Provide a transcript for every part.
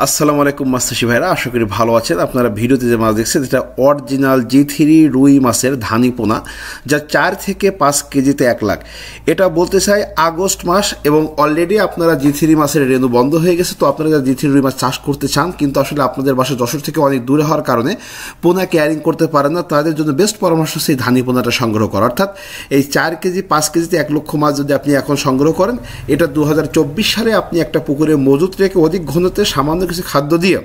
আসসালামু আলাইকুম মাছচাষী ভাইরা, আশা করি ভালো আছেন। আপনারা ভিডিওতে যে মাছ দেখছেন এটা অরিজিনাল G3 রুই মাছের ধানি পোনা, যা 4 থেকে 5 কেজিতে 1 লাখ। এটা বলতে চাই আগস্ট মাস এবং অলরেডি আপনারা G3 মাছের রেনু বন্ধ হয়ে গেছে। তো আপনারা যারা G3 রুই মাছ চাষ করতে চান কিন্তু আসলে আপনাদের বাসা যশোর থেকে অনেক দূরে হওয়ার কারণে পোনা ক্যারিং করতে পারেন না, তাদের জন্য বেস্ট পরামর্শ সেই ধানি পোনাটা সংগ্রহ করা। অর্থাৎ এই 4 কেজি 5 কেজিতে 1 লক্ষ মাছ যদি আপনি এখন সংগ্রহ করেন, এটা 2024 সালে আপনি একটা পুকুরে মজুত রেখে অধিক ঘনত্বে সামান্য কিছু খাদ্য দিয়ে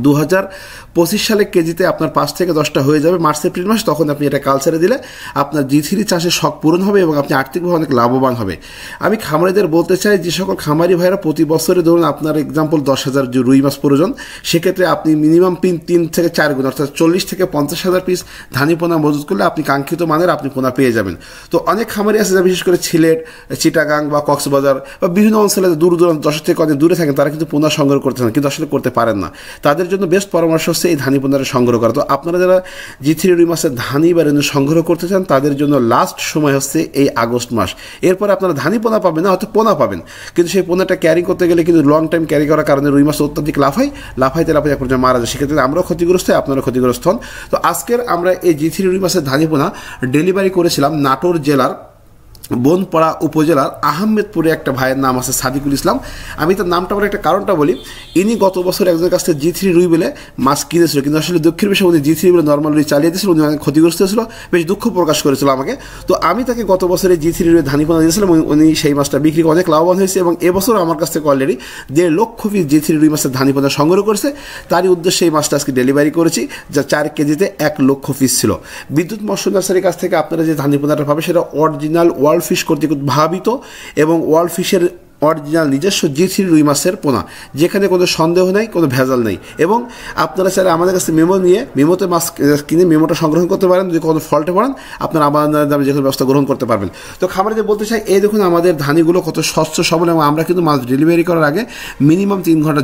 2025 সালে কেজিতে আপনার 5 থেকে 10টা হয়ে যাবে মার্চ এপ্রিল মাস। তখন আপনি এটা কালচারে দিলে আপনার G3 চাষের শখ পূরণ হবে এবং আপনি আর্থিকভাবে অনেক লাভবান হবে। আমি খামারিদের বলতে চাই, যে সকল খামারি ভাইরা প্রতি বছরে ধরুন আপনার এক্সাম্পল 10,000 রুই মাছ প্রয়োজন, সেক্ষেত্রে আপনি মিনিমাম 3 থেকে 4 গুণ অর্থাৎ 40 থেকে 50,000 পিস ধানি পোনা মজুত করলে আপনি কাঙ্ক্ষিত মানের আপনি পোনা পেয়ে যাবেন। তো অনেক খামারি আছে যা বিশেষ করে সিলেট, চিটাগাং বা কক্সবাজার বা বিভিন্ন অঞ্চলে দূর দূরান্ত যশোর থেকে অনেক দূরে থাকেন, তারা কিন্তু পোনা সংগ্রহ করতে চান কিন্তু আসলে করতে পারেন না। তাদের জন্য বেস্ট পরামর্শ হচ্ছে এই ধানি পোনাটা সংগ্রহ করা। তো আপনারা যারা G3 রুই মাছের ধানি বা রেনু সংগ্রহ করতে চান তাদের জন্য লাস্ট সময় হচ্ছে এই আগস্ট মাস। এরপরে আপনারা ধানি পোনা পাবেন না, হয়তো পোনা পাবেন, কিন্তু সেই পোনাটা ক্যারি করতে গেলে কিন্তু লং টাইম ক্যারি করার কারণে রুই মাছ অত্যাধিক লাফাইতে এক পর্যায়ে মারা যায়। সেক্ষেত্রে আমরাও ক্ষতিগ্রস্ত হয়, আপনারা ক্ষতিগ্রস্ত হন। তো আজকের আমরা এই G3 রুই মাছের ধানি পোনা ডেলিভারি করেছিলাম নাটোর জেলার বনপাড়া উপজেলার আহমেদপুরে একটা ভাইয়ের নাম আছে সাদিকুল ইসলাম। আমি তার নামটা বলে একটা কারণটা বলি, ইনি গত বছর একজনের কাছ থেকে G3 রুই বলে মাছ কিনেছিল, কিন্তু আসলে দুঃখের বিষয় উনি G3 বলে নর্মাল রুই চালিয়ে দিয়েছিল, উনি অনেক ক্ষতিগ্রস্ত হয়েছিল, বেশ দুঃখ প্রকাশ করেছিল আমাকে। তো আমি তাকে গত বছরে G3 রুই ধানি পোনা দিয়েছিলাম, উনি সেই মাছটা বিক্রি অনেক লাভবান হয়েছে এবং এবছর আমার কাছ থেকে অলরেডি 1.5 লক্ষ পিস G3 রুই মাছের ধানি পোনা সংগ্রহ করেছে। তারই উদ্দেশ্যে এই মাছটা আজকে ডেলিভারি করেছি, যা 4 কেজিতে 1 লক্ষ পিস ছিল। বিদ্যুৎ মৎস্য নার্সারির কাছ থেকে আপনারা যে ধানি পোনাটা পাবে সেটা অরিজিনাল ওয়ার্ল্ড ফিশ কর্তৃক ভাবিত এবং ওয়ার্ল্ড ফিশের অরিজিনাল নিজস্ব G3 রুই মাছের পোনা, যেখানে কোনো সন্দেহ নেই, কোনো ভেজাল নেই। এবং আপনারা চাইলে আমাদের কাছে মেমো নিয়ে মেমোতে মাছ কিনে মেমোটা সংগ্রহ করতে পারেন। যদি কোনো ফল্টে পড়েন আপনারা আমাদের দামে যে কোনো ব্যবস্থা গ্রহণ করতে পারবেন। তো খামারিদের বলতে চাই, এই দেখুন আমাদের ধানিগুলো কত স্বচ্ছ সবল এবং আমরা কিন্তু মাছ ডেলিভারি করার আগে মিনিমাম 3 ঘন্টা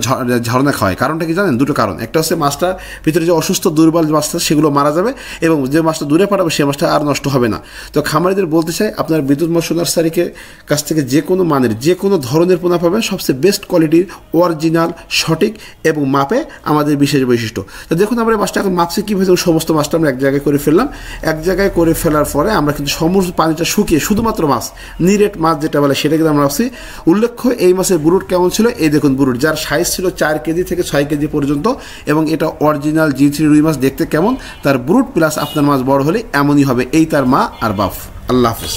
ঝরনা খাওয়াই। কারণটা কি জানেন? দুটো কারণ। একটা হচ্ছে মাছটা ভিতরে যে অসুস্থ দুর্বল মাছটা সেগুলো মারা যাবে এবং যে মাছটা দূরে পাঠাবে সে মাছটা আর নষ্ট হবে না। তো খামারিদের বলতে চাই, আপনার বিদ্যুৎ মৎস্য নার্সারিকে কাছ থেকে যে কোনো মানের যে কোনো ধরনের পোনা পাবেন, সবচেয়ে বেস্ট কোয়ালিটির অরিজিনাল সঠিক এবং মাপে আমাদের বিশেষ বৈশিষ্ট্য। তো দেখুন আমরা মাছটা এখন মাপছি কীভাবে, সমস্ত মাছটা আমরা এক জায়গায় করে ফেললাম। এক জায়গায় করে ফেলার পরে আমরা কিন্তু সমস্ত পানিটা শুকিয়ে শুধুমাত্র মাছ নিরেট মাছ যেটা বলে সেটা কিন্তু আমরা মাপছি। উল্লেখ্য এই মাছের বুরুট কেমন ছিল, এই দেখুন বুরুট, যার সাইজ ছিল 4 কেজি থেকে 6 কেজি পর্যন্ত এবং এটা অরিজিনাল G3 রুই মাছ দেখতে কেমন তার বুরুট প্লাস আপনার মাছ বড় হলে এমনই হবে। এই তার মা আর বাপ। আল্লাহ হাফেজ।